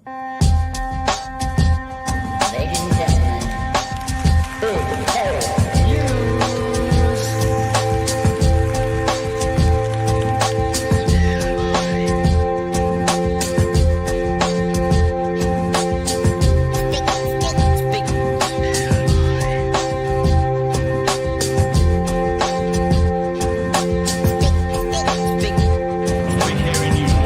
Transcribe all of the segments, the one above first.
Ladies and gentlemen, big hairy news. Big hairy news.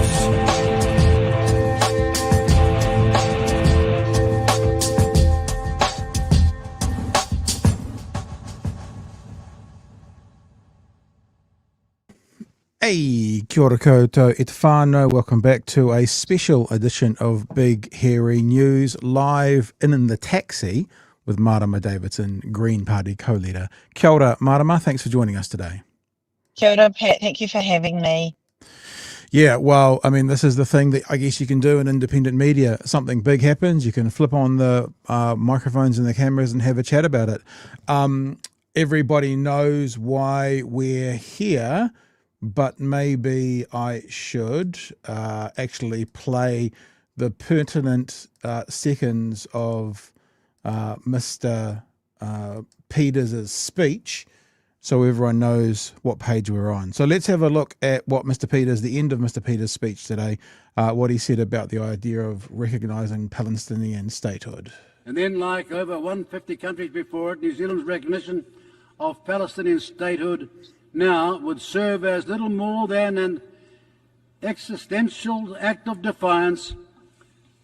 Hey, kia ora koutou e te whānau. Welcome back to a special edition of Big Hairy News, live in the taxi with Marama Davidson, Green Party co-leader. Kia ora, Marama. Thanks for joining us today. Kia ora, Pat. Thank you for having me. Yeah, well, I mean, this is the thing that I guess you can do in independent media. Something big happens, you can flip on the microphones and the cameras and have a chat about it. Everybody knows why we're here, but maybe I should actually play the pertinent seconds of Mr. Peters' speech so everyone knows what page we're on. So let's have a look at what Mr. Peters, the end of Mr. Peters' speech today, what he said about the idea of recognising Palestinian statehood. And then, like over 150 countries before it, New Zealand's recognition of Palestinian statehood now would serve as little more than an existential act of defiance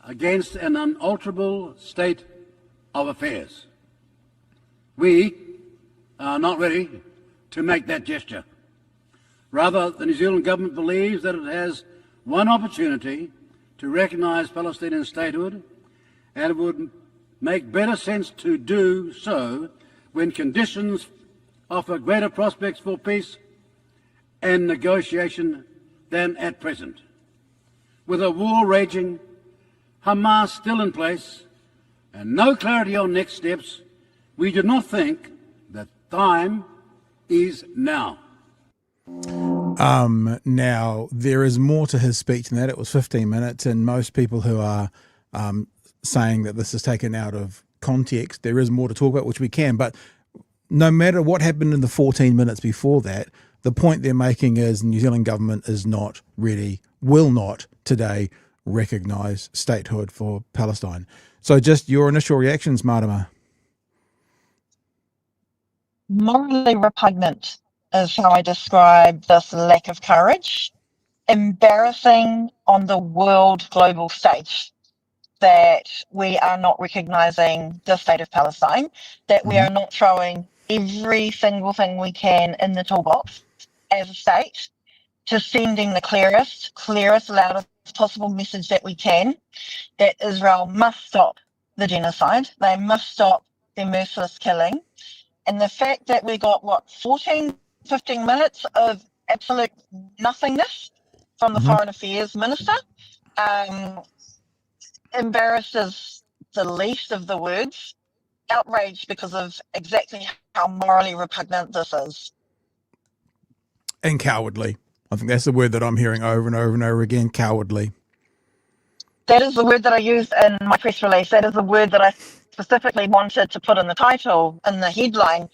against an unalterable state of affairs. We are not ready to make that gesture. Rather, the New Zealand government believes that it has one opportunity to recognise Palestinian statehood, and it would make better sense to do so when conditions offer greater prospects for peace and negotiation than at present. With a war raging, Hamas still in place, and no clarity on next steps, we do not think that time is now. Now, there is more to his speech than that. It was 15 minutes, and most people who are saying that this is taken out of context, there is more to talk about, which we can, but no matter what happened in the 14 minutes before that, the point they're making is the New Zealand government is not ready, will not today recognise statehood for Palestine. So just your initial reactions, Marama. Morally repugnant is how I describe this lack of courage. Embarrassing on the world global stage that we are not recognising the state of Palestine, that we are not throwing every single thing we can in the toolbox as a state to sending the clearest, loudest possible message that we can, that Israel must stop the genocide, they must stop their merciless killing. And the fact that we got, 15 minutes of absolute nothingness from the Foreign Affairs Minister, embarrasses the least of the words, outraged because of exactly how morally repugnant this is. And cowardly. I think that's the word that I'm hearing over and over and over again, cowardly. That is the word that I used in my press release. That is the word that I specifically wanted to put in the title, in the headline.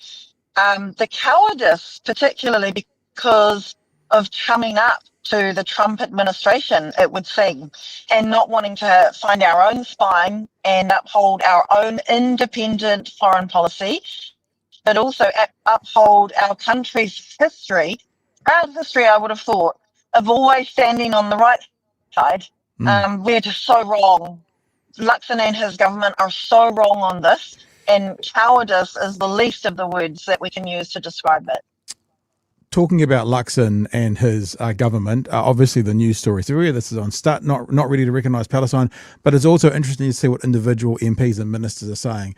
The cowardice, particularly because of chumming up to the Trump administration, it would seem, and not wanting to find our own spine and uphold our own independent foreign policy, but also uphold our country's history, proud history, I would have thought, of always standing on the right side. We're just so wrong. Luxon and his government are so wrong on this, and cowardice is the least of the words that we can use to describe it. Talking about Luxon and his government, obviously the news story theory, this is on start, not ready to recognise Palestine, but it's also interesting to see what individual MPs and ministers are saying.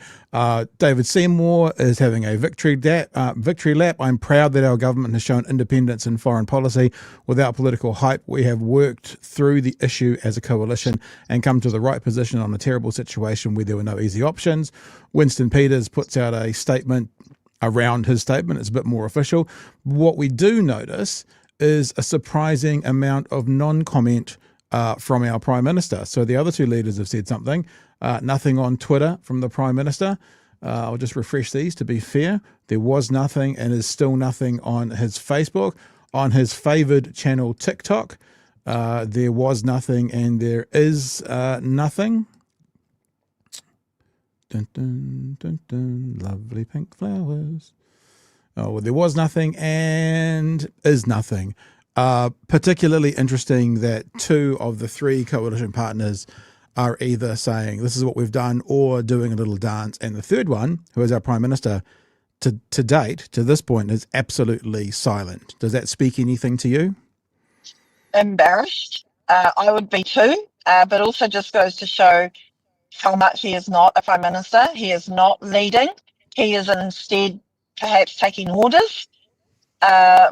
David Seymour is having a victory lap. I'm proud that our government has shown independence in foreign policy without political hype. We have worked through the issue as a coalition and come to the right position on a terrible situation where there were no easy options. Winston Peters puts out a statement around his statement. It's a bit more official. What we do notice is a surprising amount of non-comment from our Prime Minister. So the other two leaders have said something. Nothing on Twitter from the Prime Minister. I'll just refresh these to be fair. There was nothing and is still nothing on his Facebook. On his favoured channel TikTok, there was nothing and there is nothing. Dun, dun, dun, dun, lovely pink flowers. Oh, well, there was nothing and is nothing. Particularly interesting that two of the three coalition partners are either saying this is what we've done or doing a little dance. And the third one, who is our Prime Minister, to date, to this point, is absolutely silent. Does that speak anything to you? Embarrassed. I would be too, but also just goes to show how much he is not a Prime Minister. He is not leading. He is instead perhaps taking orders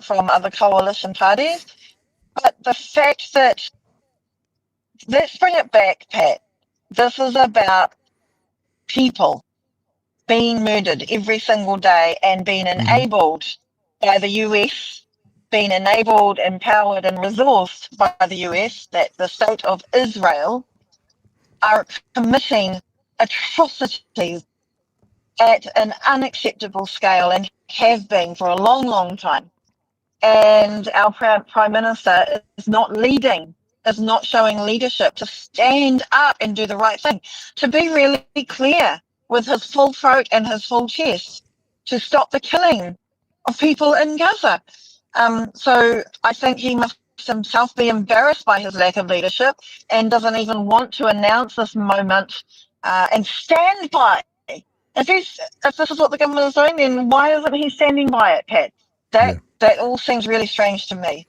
from other coalition parties. But the fact that, let's bring it back, Pat, this is about people being murdered every single day and being enabled by the US, being enabled, empowered and resourced by the US, that the state of Israel are committing atrocities at an unacceptable scale and have been for a long, long time. And our Prime Minister is not leading, is not showing leadership to stand up and do the right thing, to be really clear with his full throat and his full chest to stop the killing of people in Gaza. So I think he must himself be embarrassed by his lack of leadership and doesn't even want to announce this moment and stand by. If this is what the government is doing, then why isn't he standing by it, Pat? That all seems really strange to me.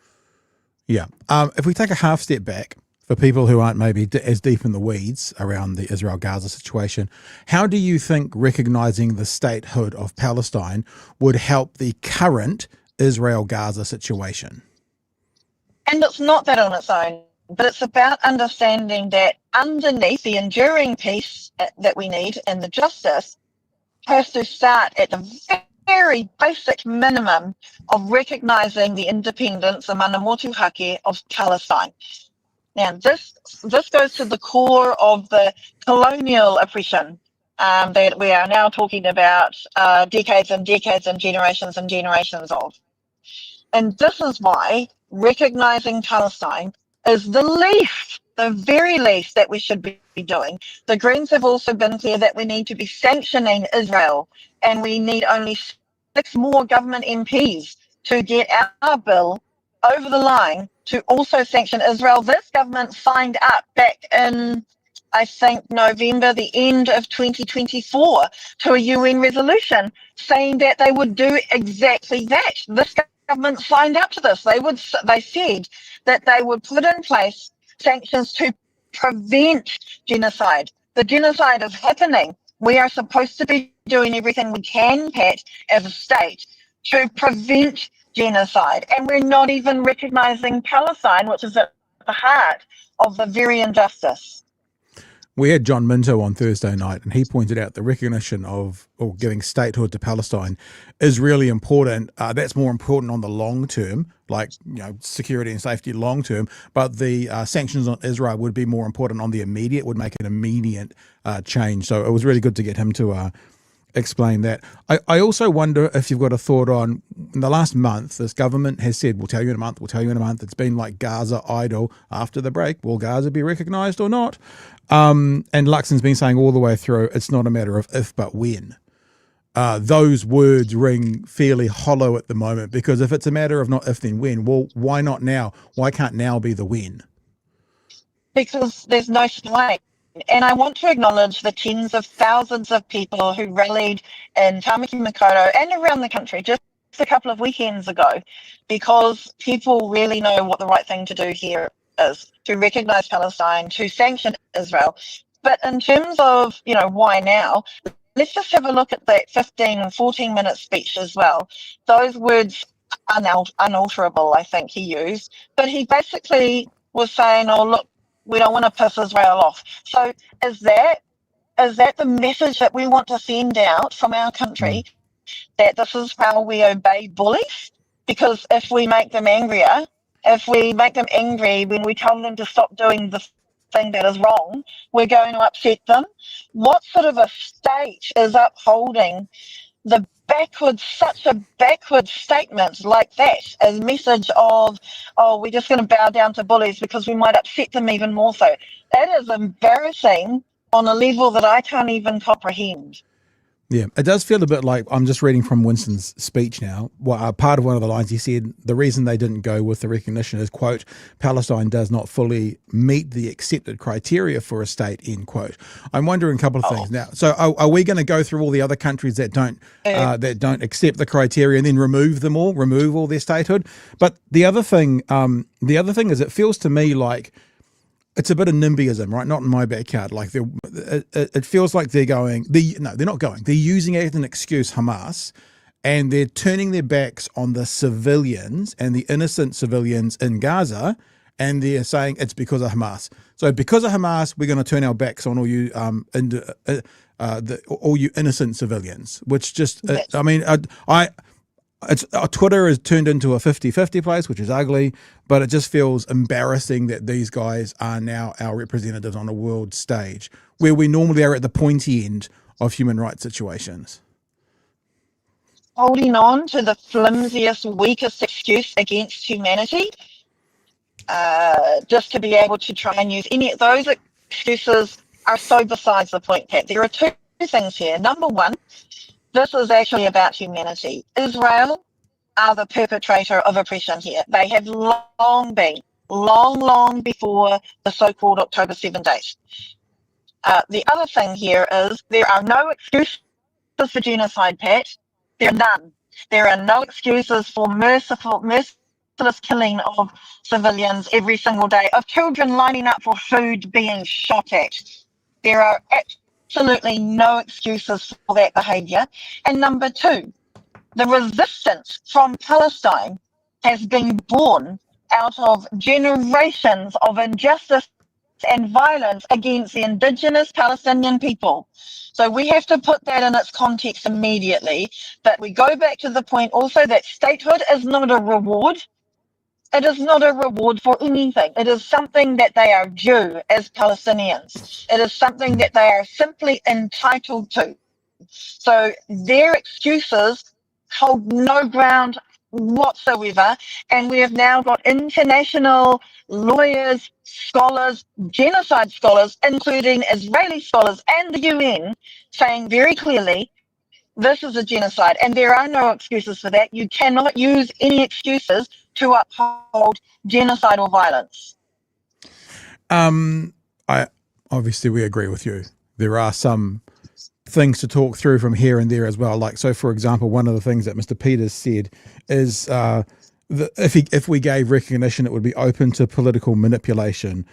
Yeah. If we take a half step back, for people who aren't maybe as deep in the weeds around the Israel-Gaza situation, how do you think recognizing the statehood of Palestine would help the current Israel-Gaza situation? And it's not that on its own, but it's about understanding that underneath the enduring peace that we need and the justice has to start at the very basic minimum of recognizing the independence, the mana motuhake of Palestine. Now, this goes to the core of the colonial oppression that we are now talking about decades and decades and generations of. And this is why recognizing Palestine is the very least that we should be doing. The Greens have also been clear that we need to be sanctioning Israel, and we need only 6 more government MPs to get our bill over the line to also sanction Israel. This government signed up back in, I think, November, the end of 2024, to a UN resolution saying that they would do exactly that. This government signed up to this. They said that they would put in place sanctions to prevent genocide. The genocide is happening. We are supposed to be doing everything we can, Pat, as a state to prevent genocide. And we're not even recognizing Palestine, which is at the heart of the very injustice. We had John Minto on Thursday night, and he pointed out the recognition of or giving statehood to Palestine is really important. That's more important on the long term, like security and safety long term. But the sanctions on Israel would be more important on the immediate, would make an immediate change. So it was really good to get him to explain that. I also wonder if you've got a thought on, in the last month, this government has said, we'll tell you in a month, we'll tell you in a month. It's been like Gaza idle after the break. Will Gaza be recognised or not? And Luxon's been saying all the way through, it's not a matter of if, but when. Those words ring fairly hollow at the moment, because if it's a matter of not if, then when, well, why not now? Why can't now be the when? Because there's no slate. And I want to acknowledge the tens of thousands of people who rallied in Tamaki Makaurau and around the country just a couple of weekends ago, because people really know what the right thing to do here is, to recognise Palestine, to sanction Israel. But in terms of, why now, let's just have a look at that 15 and 14-minute speech as well. Those words are unalterable, I think he used. But he basically was saying, oh, look, we don't want to piss Israel off. So is that the message that we want to send out from our country, that this is how we obey bullies? Because if we make them angrier, if we make them angry when we tell them to stop doing the thing that is wrong, we're going to upset them. What sort of a state is upholding such a backward statement like that as a message of, oh, we're just going to bow down to bullies because we might upset them even more so? That is embarrassing on a level that I can't even comprehend. Yeah, it does feel a bit like, I'm just reading from Winston's speech now. Part of one of the lines he said, the reason they didn't go with the recognition is, quote, Palestine does not fully meet the accepted criteria for a state, end quote. I'm wondering a couple of things now. So are we going to go through all the other countries that don't accept the criteria and then remove all their statehood? But the other thing is, it feels to me like it's a bit of NIMBYism, right? Not in my backyard. Like it feels like they're going. No, they're not going. They're using it as an excuse, Hamas, and they're turning their backs on the civilians and the innocent civilians in Gaza, and they're saying it's because of Hamas. So because of Hamas, we're going to turn our backs on all you all you innocent civilians. Which just, Twitter has turned into a 50-50 place, which is ugly, but it just feels embarrassing that these guys are now our representatives on a world stage where we normally are at the pointy end of human rights situations. Holding on to the flimsiest, weakest excuse against humanity, just to be able to try and use any of those excuses are so besides the point, Pat. There are two things here. Number one, this is actually about humanity. Israel are the perpetrator of oppression here. They have long been, long before the so-called October 7 date. The other thing here is there are no excuses for genocide, Pat. There are none. There are no excuses for merciless killing of civilians every single day, of children lining up for food being shot at. There are absolutely no excuses for that behaviour. And number two, the resistance from Palestine has been born out of generations of injustice and violence against the indigenous Palestinian people. So we have to put that in its context immediately. But we go back to the point also that statehood is not a reward. It is not a reward for anything. It is something that they are due as Palestinians. It is something that they are simply entitled to. So their excuses hold no ground whatsoever. And we have now got international lawyers, scholars, genocide scholars, including Israeli scholars and the UN, saying very clearly, this is a genocide, and there are no excuses for that. You cannot use any excuses to uphold genocidal violence. We agree with you. There are some things to talk through from here and there as well. Like, so for example, one of the things that Mr. Peters said is if we gave recognition, it would be open to political manipulation.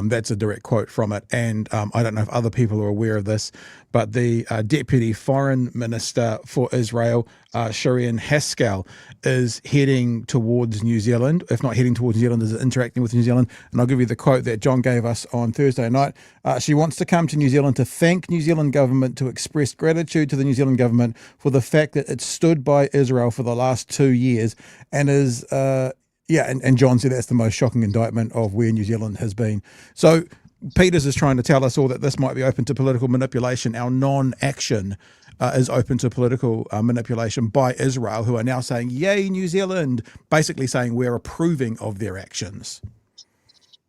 That's a direct quote from it. And I don't know if other people are aware of this, but the Deputy Foreign Minister for Israel, Shireen Haskell, is heading towards New Zealand. If not heading towards New Zealand, is interacting with New Zealand. And I'll give you the quote that John gave us on Thursday night. She wants to come to New Zealand to thank New Zealand government, to express gratitude to the New Zealand government for the fact that it stood by Israel for the last 2 years, and is and John said that's the most shocking indictment of where New Zealand has been. So Peters is trying to tell us all that this might be open to political manipulation. Our non-action is open to political manipulation by Israel, who are now saying, yay, New Zealand, basically saying we're approving of their actions.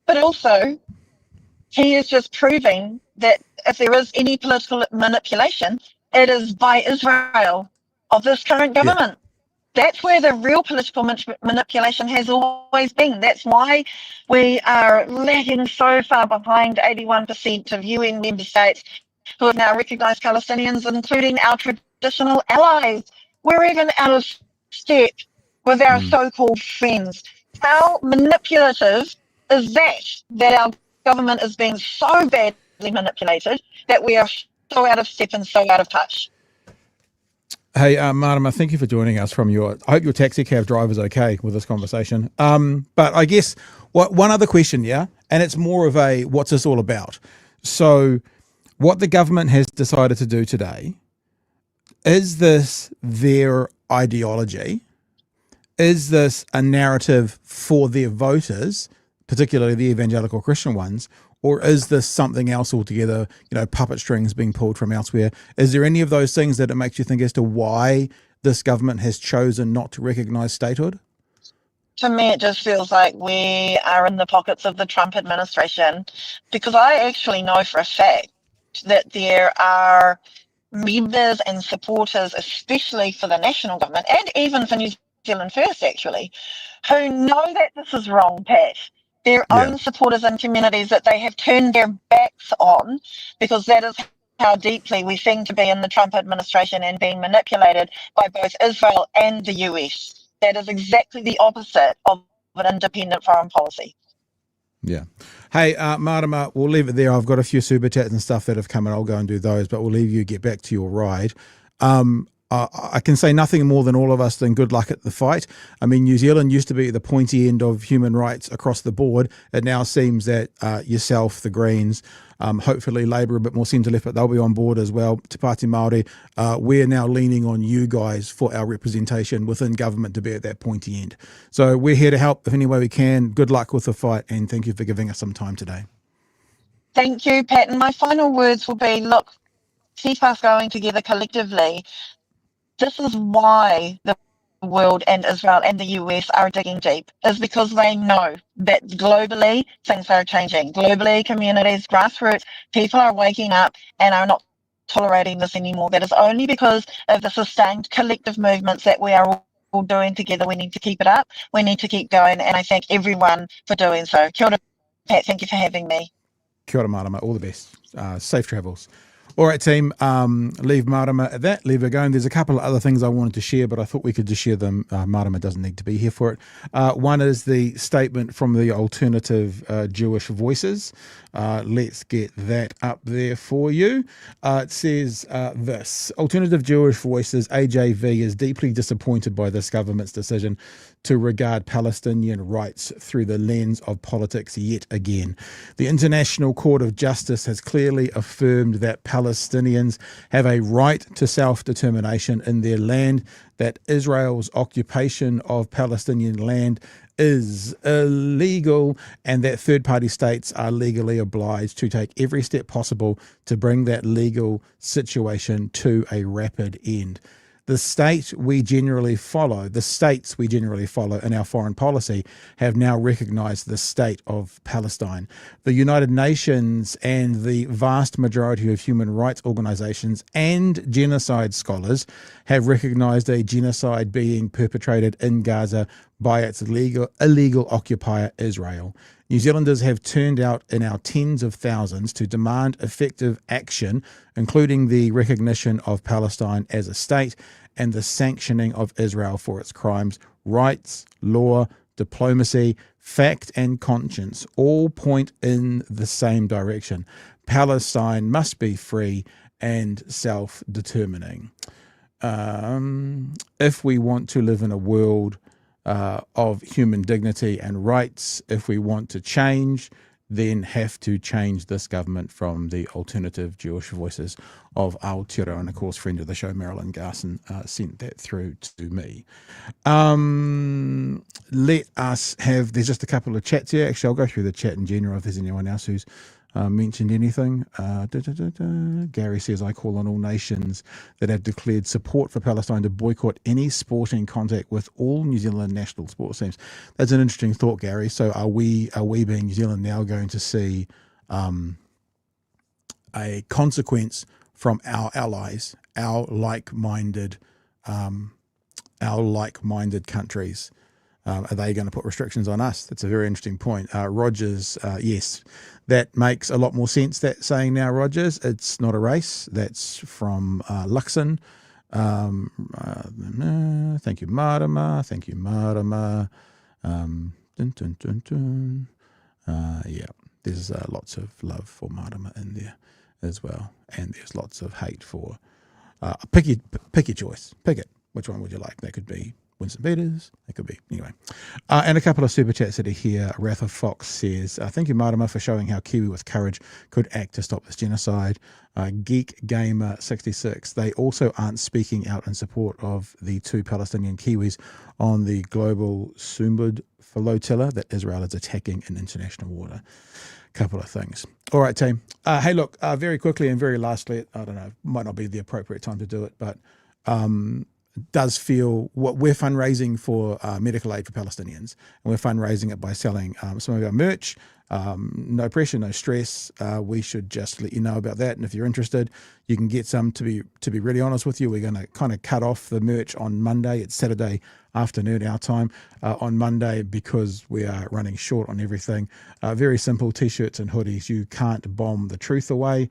But also, he is just proving that if there is any political manipulation, it is by Israel of this current government. Yeah. That's where the real political manipulation has always been. That's why we are lagging so far behind 81% of UN member states who have now recognised Palestinians, including our traditional allies. We're even out of step with our so-called friends. How manipulative is that our government is being so badly manipulated that we are so out of step and so out of touch? Hey, Marama, thank you for joining us I hope your taxi cab driver's okay with this conversation. But I guess one other question, and it's more of a, what's this all about? So what the government has decided to do today, is this their ideology? is this a narrative for their voters, particularly the evangelical Christian ones, or is this something else altogether, puppet strings being pulled from elsewhere? Is there any of those things that it makes you think as to why this government has chosen not to recognize statehood? To me, it just feels like we are in the pockets of the Trump administration, because I actually know for a fact that there are members and supporters, especially for the national government and even for New Zealand First, actually, who know that this is wrong, Pat. Their Yeah. own supporters and communities that they have turned their backs on, because that is how deeply we seem to be in the Trump administration and being manipulated by both Israel and the US. That is exactly the opposite of an independent foreign policy. Yeah. Hey, Marama, we'll leave it there. I've got a few super chats and stuff that have come in. I'll go and do those, but we'll leave you get back to your ride. I can say nothing more than all of us than good luck at the fight. I mean, New Zealand used to be at the pointy end of human rights across the board. It now seems that yourself, the Greens, hopefully Labour a bit more centre-left, but they'll be on board as well. Te Pāti Māori, we're now leaning on you guys for our representation within government to be at that pointy end. So we're here to help if any way we can. Good luck with the fight, and thank you for giving us some time today. Thank you, Pat. And my final words will be, look, keep us going together collectively. This is why the world and Israel and the US are digging deep, is because they know that globally things are changing. Globally, communities, grassroots, people are waking up and are not tolerating this anymore. That is only because of the sustained collective movements that we are all doing together. We need to keep it up. We need to keep going. And I thank everyone for doing so. Kia ora, Pat. Thank you for having me. Kia ora, Marama. All the best. Safe travels. All right, team, leave Marama at that, leave her going. There's a couple of other things I wanted to share, but I thought we could just share them. Marama doesn't need to be here for it. One is the statement from the alternative Jewish voices. Let's get that up there for you. It says this: Alternative Jewish Voices, AJV, is deeply disappointed by this government's decision to regard Palestinian rights through the lens of politics yet again. The International Court of Justice has clearly affirmed that Palestinians have a right to self-determination in their land, that Israel's occupation of Palestinian land is illegal, and that third-party states are legally obliged to take every step possible to bring that legal situation to a rapid end. The states we generally follow in our foreign policy have now recognized the state of Palestine. The United Nations and the vast majority of human rights organizations and genocide scholars have recognized a genocide being perpetrated in Gaza by its illegal occupier, Israel. New Zealanders have turned out in our tens of thousands to demand effective action, including the recognition of Palestine as a state and the sanctioning of Israel for its crimes. Rights, law, diplomacy, fact and conscience all point in the same direction. Palestine must be free and self-determining. If we want to live in a world of human dignity and rights, if we want to change, then have to change this government. From the Alternative Jewish Voices of Aotearoa, and of course friend of the show Marilyn Garson sent that through to me. Let us have, there's just a couple of chats here. Actually, I'll go through the chat in general if there's anyone else who's mentioned anything. Gary says, I call on all nations that have declared support for Palestine to boycott any sporting contact with all New Zealand national sports teams. That's an interesting thought, Gary. So are we being New Zealand now going to see a consequence from our allies, our like-minded countries? Are they going to put restrictions on us? That's a very interesting point. Rogers, yes, that makes a lot more sense, that saying now, Rogers. It's not a race. That's from Luxon. Thank you, Marama. Thank you, Marama. Yeah, there's lots of love for Marama in there as well. And there's lots of hate for... pick your choice. Pick it. Which one would you like? That could be Winston Peters, it could be, anyway. And a couple of super chats that are here. Wrath of Fox says, thank you, Marama, for showing how Kiwi with courage could act to stop this genocide. Geek Gamer 66, they also aren't speaking out in support of the 2 Palestinian Kiwis on the global Sumud flotilla that Israel is attacking in international water. Couple of things. All right, team. Hey, look, very quickly and very lastly, I don't know, might not be the appropriate time to do it, but does feel what we're fundraising for medical aid for Palestinians, and we're fundraising it by selling some of our merch. No pressure, no stress. We should just let you know about that, and if you're interested, you can get some. To be really honest with you, we're going to kind of cut off the merch on Monday. It's Saturday afternoon our time on Monday because we are running short on everything. Very simple t-shirts and hoodies. You can't bomb the truth away.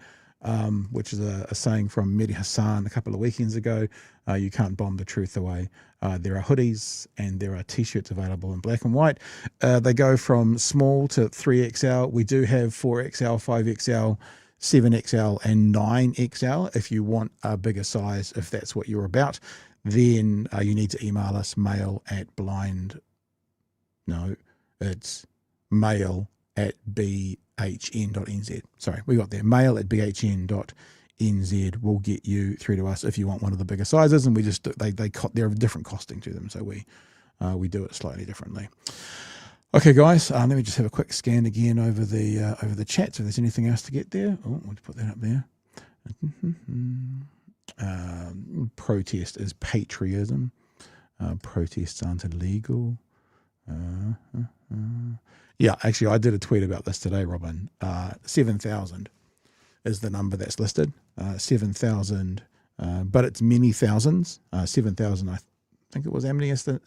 Which is a saying from Mehdi Hassan a couple of weekends ago. You can't bomb the truth away. There are hoodies and there are t-shirts available in black and white. They go from small to 3XL. We do have 4XL, 5XL, 7XL and 9XL. If you want a bigger size, if that's what you're about, then you need to email us mail@bhn.nz. Sorry, we got there. mail@bhn.nz will get you through to us if you want one of the bigger sizes, and we just they're of different costing to them, so we do it slightly differently. Okay, guys, let me just have a quick scan again over the chat. So if there's anything else to get there, we'll put that up there. Protest is patriotism. Protests aren't illegal. Yeah, actually, I did a tweet about this today, Robin. 7,000 is the number that's listed. 7,000, but it's many thousands. 7,000, I think it was Amnesty.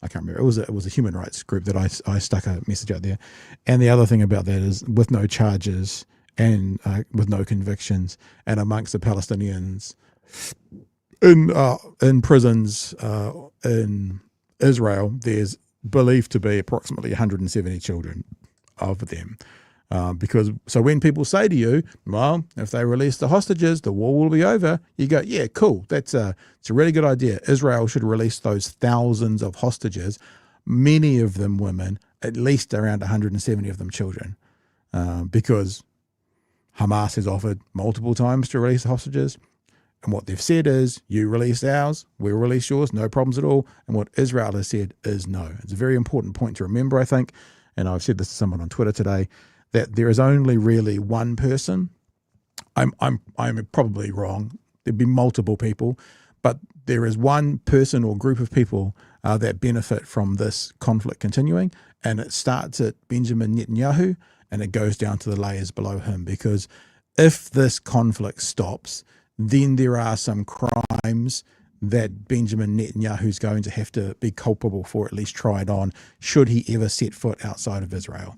I can't remember. It was a human rights group that I stuck a message out there. And the other thing about that is with no charges and with no convictions, and amongst the Palestinians in prisons in Israel, there's believed to be approximately 170 children of them. So when people say to you, well, if they release the hostages, the war will be over, you go, yeah, cool. It's a really good idea. Israel should release those thousands of hostages, many of them women, at least around 170 of them children, because Hamas has offered multiple times to release the hostages. And what they've said is, you release ours, we'll release yours, no problems at all. And what Israel has said is no. It's a very important point to remember, I think, and I've said this to someone on Twitter today, that there is only really one person. I'm probably wrong. There'd be multiple people, but there is one person or group of people that benefit from this conflict continuing, and it starts at Benjamin Netanyahu and it goes down to the layers below him, because if this conflict stops, then there are some crimes that Benjamin Netanyahu is going to have to be culpable for, at least tried on, should he ever set foot outside of Israel.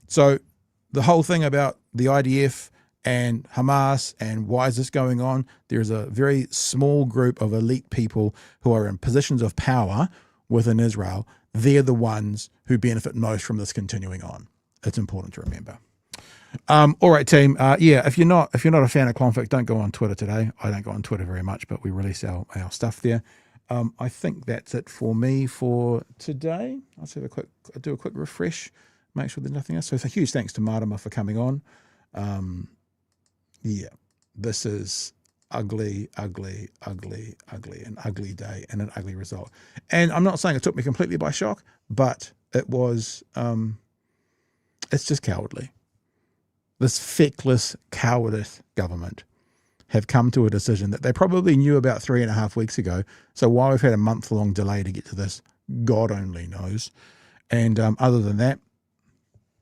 So the whole thing about the IDF and Hamas and why is this going on, there's a very small group of elite people who are in positions of power within Israel. They're the ones who benefit most from this continuing on. It's important to remember. All right, team. Yeah, if you're not a fan of conflict, don't go on Twitter today. I don't go on Twitter very much, but we release our stuff there. I think that's it for me for today. Let's have do a quick refresh, make sure there's nothing else. So it's a huge thanks to Marama for coming on. Yeah, this is ugly, an ugly day and an ugly result. And I'm not saying it took me completely by shock, but it was, it's just cowardly. This feckless, cowardice government have come to a decision that they probably knew about 3.5 weeks ago. So while we've had a month-long delay to get to this, God only knows. And other than that,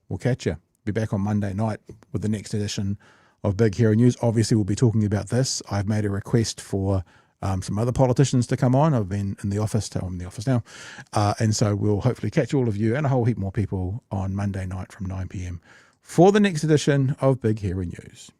we'll catch you. Be back on Monday night with the next edition of Big Hero News. Obviously, we'll be talking about this. I've made a request for some other politicians to come on. I've been in the office. I'm in the office now. And so we'll hopefully catch all of you and a whole heap more people on Monday night from 9 p.m. for the next edition of Big Hero News.